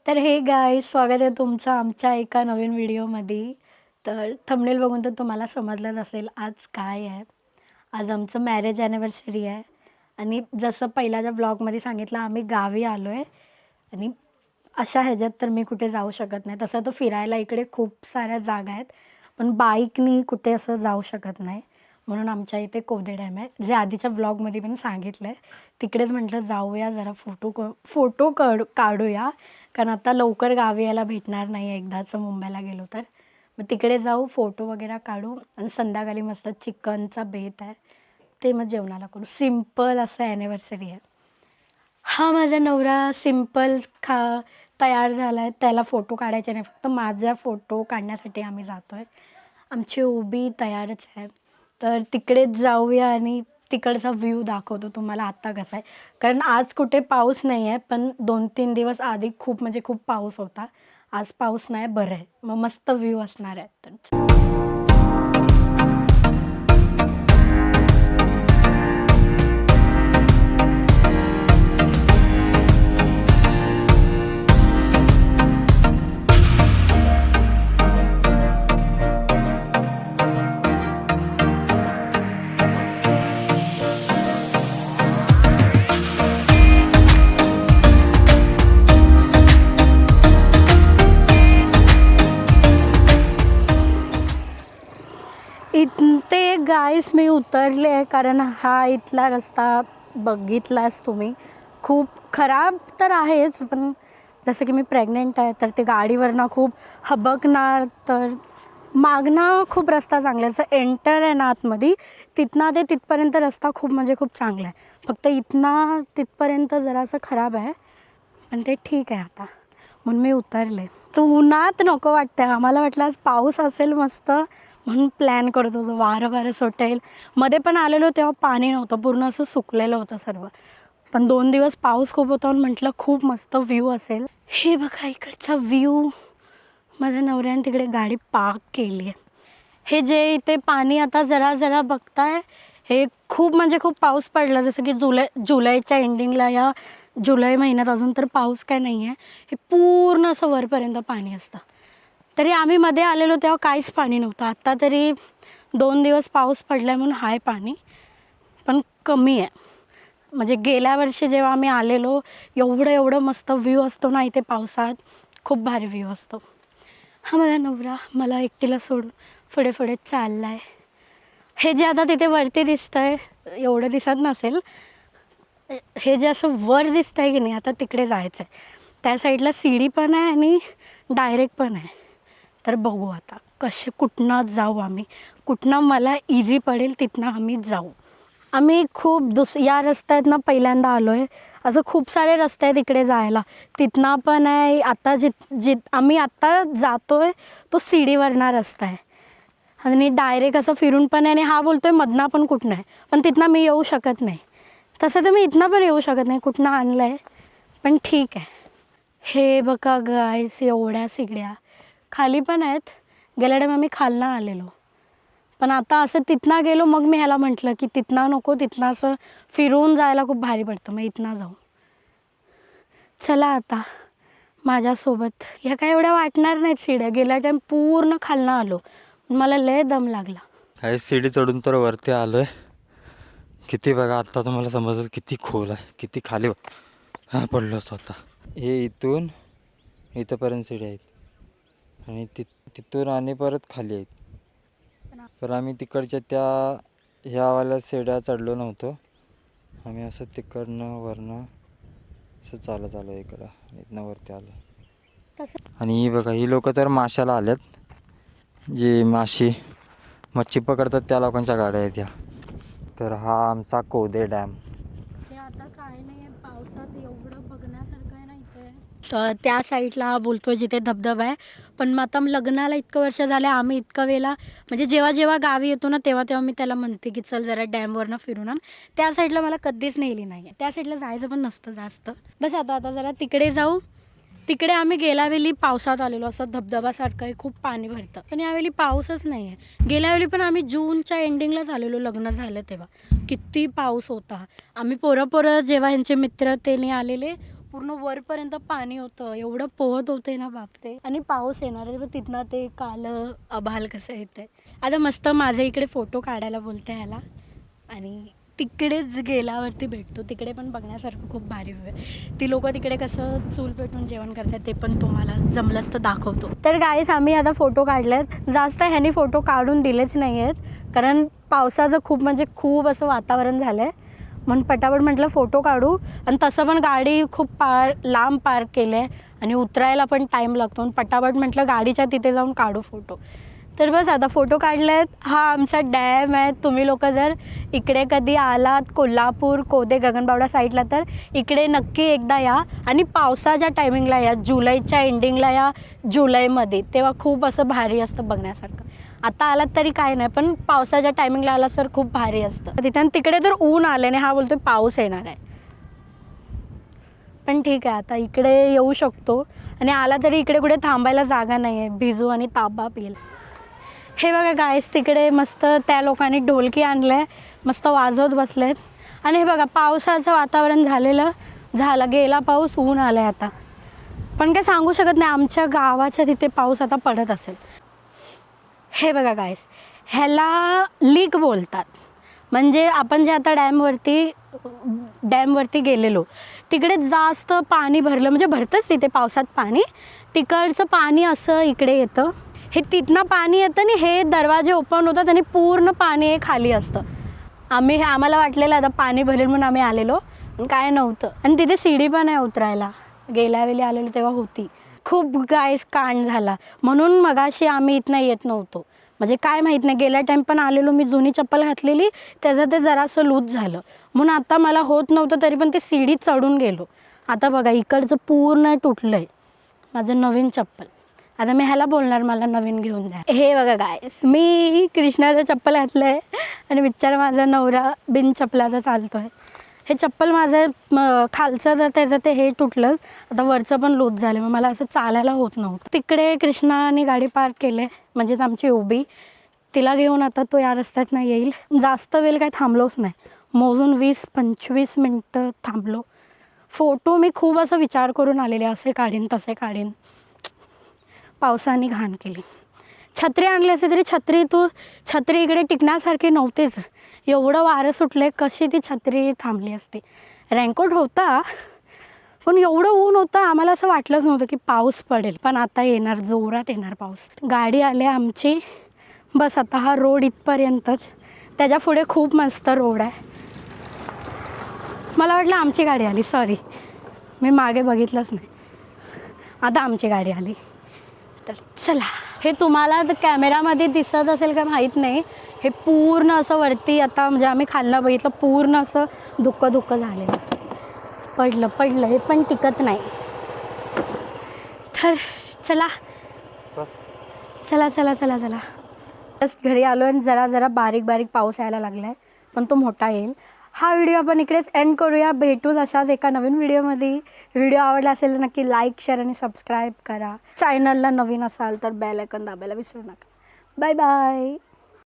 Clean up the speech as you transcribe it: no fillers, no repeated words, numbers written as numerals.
तर हे गाईज स्वागत आहे तुमचं आमच्या एका नवीन व्हिडिओमध्ये. तर थंबनेल बघून तर तुम्हाला समजलंच असेल आज काय आहे. आज आमचं मॅरेज ॲनिव्हर्सरी आहे आणि जसं पहिल्याच्या ब्लॉगमध्ये सांगितलं आम्ही गावी आलो आहे आणि अशा ह्याच्यात तर मी कुठे जाऊ शकत नाही. तसं तर फिरायला इकडे खूप साऱ्या जागा आहेत पण बाईकनी कुठे असं जाऊ शकत नाही. म्हणून आमच्या इथे कोदे डॅम आहे, जे आधीच्या ब्लॉगमध्ये पण सांगितलं आहे. तिकडेच म्हटलं जाऊया जरा फोटो काढूया, कारण आता लवकर गावी यायला भेटणार नाही आहे एकदाचं मुंबईला गेलो तर. मग तिकडे जाऊ, फोटो वगैरे काढू आणि संध्याकाळी मस्त चिकनचा बेत आहे ते मग जेवणाला करू. सिम्पल असं ॲनिव्हर्सरी आहे. हा माझा नवरा सिम्पल तयार झाला आहे, त्याला फोटो काढायचे नाही, फक्त माझा फोटो काढण्यासाठी आम्ही जातो आहे. आमची उभी तयारच आहे, तर तिकडेच जाऊया आणि तिकडचा व्ह्यू दाखवतो तुम्हाला आत्ता कसा आहे. कारण आज कुठे पाऊस नाही आहे, पण 2-3 दिवस आधी खूप म्हणजे खूप पाऊस होता. आज पाऊस नाही, बरं आहे, मग मस्त व्ह्यू असणार आहे. तर इथे गाईस मी उतरले आहे, कारण हा इथला रस्ता बघितलास तुम्ही, खूप खराब तर आहेच, पण जसं की मी प्रेग्नेंट आहे तर ते गाडीवरनं खूप हबकणार. तर मागणं खूप रस्ता चांगला आहे, जसं एंटर आहे ना आतमध्ये, तिथनं ते तिथपर्यंत रस्ता खूप म्हणजे खूप चांगला आहे. फक्त इथनं तिथपर्यंत जरासं खराब आहे, पण ते ठीक आहे आता, म्हणून मी उतरले. तर उन्हात नको वाटतं आहे. आम्हाला वाटलं आज पाऊस असेल मस्त, म्हणून प्लॅन करत होतो वारं सुटेल. मध्ये पण आलेलो तेव्हा पाणी नव्हतं, पूर्ण असं सुकलेलं होतं सर्व. पण 2 दिवस पाऊस खूप होता म्हणून म्हटलं खूप मस्त व्ह्यू असेल. हे बघा इकडचा व्ह्यू. माझ्या नवऱ्याने तिकडे गाडी पार्क केली आहे. हे जे इथे पाणी आता जरा जरा बघताय, हे खूप म्हणजे खूप पाऊस पडला, जसं की जुलैच्या एंडिंगला या जुलै महिन्यात अजून तर पाऊस काय नाही आहे. हे पूर्ण असं वरपर्यंत पाणी असतं. तरी आम्ही मध्ये आलेलो तेव्हा काहीच पाणी नव्हतं. आत्ता तरी 2 दिवस पाऊस पडला आहे म्हणून आहे पाणी, पण कमी आहे. म्हणजे गेल्या वर्षी जेव्हा आम्ही आलेलो एवढं मस्त व्ह्यू असतो ना इथे पावसात, खूप भारी व्ह्यू असतो. हा माझा नवरा मला एकटीला सोडून पुढे पुढे चालला आहे. हे जे आता तिथे वरती दिसतं आहे, एवढं दिसत नसेल, हे जे असं वर दिसतं आहे की नाही, आता तिकडे जायचं आहे. त्या साईडला सीडी पण आहे आणि डायरेक्ट पण आहे. तर बघू आता कुठनं जाऊ आम्ही, कुठनं मला इझी पडेल तिथनं आम्ही जाऊ. आम्ही खूप या रस्त्यातनं पहिल्यांदा आलो आहे. असं खूप सारे रस्ते आहेत इकडे जायला. तिथनं पण आहे, आता आम्ही आत्ता जातो आहे तो सीडीवरना रस्ता आहे आणि डायरेक्ट असं फिरून पण आहे. आणि हा बोलतो आहे मधनं पण कुठनं आहे, पण तिथनं मी येऊ शकत नाही. तसं तर मी इथनं पण येऊ शकत नाही, कुठनं आणलं आहे, पण ठीक आहे. हे बघा गाईस, एवढ्या सिगड्या खाली पण आहेत. गेल्या टाइम आम्ही खालनं आलेलो, पण आता असं तिथनं गेलो, मग मी ह्याला म्हटलं की तिथनं नको, तिथनं असं फिरून जायला खूप भारी पडतं, मग इथनं जाऊ. चला आता माझ्यासोबत. ह्या काय एवढ्या वाटणार नाहीत सीड्या, गेल्या टाइम पूर्ण खालनं आलो, मला लय दम लागला. काही सीडी चढून तर वरती आलो आहे. किती बघा आत्ता तुम्हाला समजेल किती खोल आहे, किती खाली पडलो असतो आता. हे इथून इथंपर्यंत सीडी आहेत आणि तिथून आणि परत खाली आहेत. पण आम्ही तिकडच्या ह्यावाल्या सीड्या चढलो नव्हतो. आम्ही असं तिकडनं वरनं असं चालत आलो इकडं, इथनं वरती आलो. आणि बघा ही लोक तर माशाला आल्यात, जी मच्छी पकडतात त्या लोकांच्या गाड्या आहेत ह्या. तर हा आमचा कोदे डॅम. हे आता काय नाही आहे, पावसात एवढं बघण्यासारखं आहे ना इथे. तर त्या साईडला बोलतो जिथे धबधबा आहे, पण मग आता लग्नाला इतकं वर्ष झाले, आम्ही इतकं वेळेला म्हणजे जेव्हा जेव्हा गावी येतो ना तेव्हा मी त्याला म्हणते की चल जरा डॅमवरनं फिरून आण. त्या साईडला मला कधीच नेली नाही आहे, त्या साईडला जायचं पण नसतं जास्त. बस आता जरा तिकडे जाऊ. तिकडे आम्ही गेल्या वेळी पावसात आलेलो, असं धबधबासारखं आहे, खूप पाणी भरतं, पण यावेळी पाऊसच नाही आहे. गेल्या वेळी पण आम्ही जूनच्या एंडिंगलाच आलेलो, लग्न झालं तेव्हा किती पाऊस होता. आम्ही पोरं जेव्हा ह्यांचे मित्र त्याने आलेले, पूर्ण वरपर्यंत पाणी होतं, एवढं पोहत होते ना बापरे. आणि पाऊस येणार आहे, तिथनं ते कालं आभाळ कसं येतंय. आता मस्त माझ्या इकडे फोटो काढायला बोलते ह्याला, आणि तिकडेच गेल्यावरती भेटतो. तिकडे पण बघण्यासारखं खूप भारी ती लोक तिकडे कसं चूल पेटून जेवण करतात ते पण तुम्हाला जमलंच तर दाखवतो. तर गाईस आम्ही आता फोटो काढलेत. जास्त ह्यानी फोटो काढून दिलेच नाही आहेत, कारण पावसाचं खूप म्हणजे खूप असं वातावरण झालं आहे. म्हणून पटापट म्हटलं फोटो काढू. आणि तसं पण गाडी खूप लांब पार्क केलं आहे आणि उतरायला पण टाईम लागतो. पटापट म्हटलं गाडीच्या तिथे जाऊन काढू फोटो. तर बस आता फोटो काढले आहेत. हा आमचा डॅम आहे. तुम्ही लोक जर इकडे कधी आलात कोल्हापूर कोदे गगनबावडा साईडला तर इकडे नक्की एकदा या. आणि पावसाच्या टायमिंगला या, जुलैच्या एंडिंगला या, जुलैमध्ये, तेव्हा खूप असं भारी असतं बघण्यासारखं. आता आलात तरी काय नाही, पण पावसाच्या टायमिंगला आला सर खूप भारी असतं तिथे. आणि तिकडे तर ऊन आले नाही, हा बोलतो पाऊस येणार आहे. पण ठीक आहे, आता इकडे येऊ शकतो. आणि आला तरी इकडे कुठे थांबायला जागा नाही आहे, भिजू आणि ताबा येईल. हे बघा गाईस, तिकडे मस्त त्या लोकांनी ढोलकी आणलं आहे, मस्त वाजवत बसलेत. आणि हे बघा पावसाचं वातावरण झालं गेला पाऊस, ऊन आलं आहे आता. पण काय सांगू शकत नाही, आमच्या गावाच्या तिथे पाऊस आता पडत असेल. हे बघा गाईस, ह्याला लीक बोलतात. म्हणजे आपण जे आता डॅमवरती गेलेलो, तिकडे जास्त पाणी भरलं, म्हणजे भरतंच तिथे पावसात पाणी. तिकडचं पाणी असं इकडे येतं, हे तिथनं पाणी येतं आणि हे दरवाजे ओपन होतात आणि पूर्ण पाणी हे खाली असतं. आम्हाला वाटलेलं आता पाणी भरेल म्हणून आम्ही आलेलो, पण काय नव्हतं. आणि तिथे सीडी पण आहे उतरायला, गेल्या वेळी आलेलो तेव्हा होती. खूप गाईस कांड झाला, म्हणून मगाशी आम्ही इथनं येत नव्हतो. म्हणजे काय माहीत नाही, गेल्या टाईम पण आलेलो मी, जुनी चप्पल घातलेली, त्याचं ते जरासं लूज झालं म्हणून आता मला होत नव्हतं, तरी पण ते सीडी चढून गेलो. आता बघा इकडचं पूर्ण तुटलं आहे माझं नवीन चप्पल. आता मी ह्याला बोलणार मला नवीन घेऊन द्या. हे बघा गाईस, मी कृष्णाचं चप्पल घातलं आहे आणि बिचारा माझा नवरा बिन चप्पलाचा चालतो आहे. हे चप्पल माझं खालचं जर त्याचं ते हे तुटलं, आता वरचं पण लूज झालं, मग मला असं चालायला होत नव्हतं. तिकडे कृष्णाने गाडी पार्क केली आहे, म्हणजेच आमची उभी, तिला घेऊन आता तो या रस्त्यातनं येईल. जास्त वेळ काय थांबलोच नाही, मोजून 20-25 मिनटं थांबलो. फोटो मी खूप असं विचार करून आलेले, असे काढीन तसे काढीन. पावसाने घाण केली. छत्री आणली असते तरी छत्री इकडे टिकण्यासारखी नव्हतीच, एवढं वारं सुटले, कशी ती छत्री थांबली असती. रेनकोट होता, पण एवढं ऊन होतं, आम्हाला असं वाटलंच नव्हतं की पाऊस पडेल. पण आता येणार, जोरात येणार पाऊस. गाडी आली आमची, बस आता हा रोड इथपर्यंतच, त्याच्या पुढे खूप मस्त रोड आहे. मला वाटलं आमची गाडी आली, सॉरी मी मागे बघितलंच नाही. आता आमची गाडी आली. तर चला, हे तुम्हाला कॅमेरामध्ये दिसत असेल का माहीत नाही, हे पूर्ण असं वरती आता म्हणजे आम्ही खाल्लं बघितलं, पूर्ण असं धुक्क झालेलं, पडलं हे पण टिकत नाही. तर चला जस्ट घरी आलो आणि जरा बारीक पाऊस यायला लागला आहे, पण तो मोठा येईल. हा व्हिडिओ आपण इकडेच एंड करूया. भेटूच अशाच एका नवीन व्हिडिओमध्ये. व्हिडिओ आवडला असेल तर नक्की लाईक, शेअर आणि सबस्क्राईब करा. चॅनलला नवीन असाल तर बेल आयकॉन दाबायला विसरू नका. Bye bye.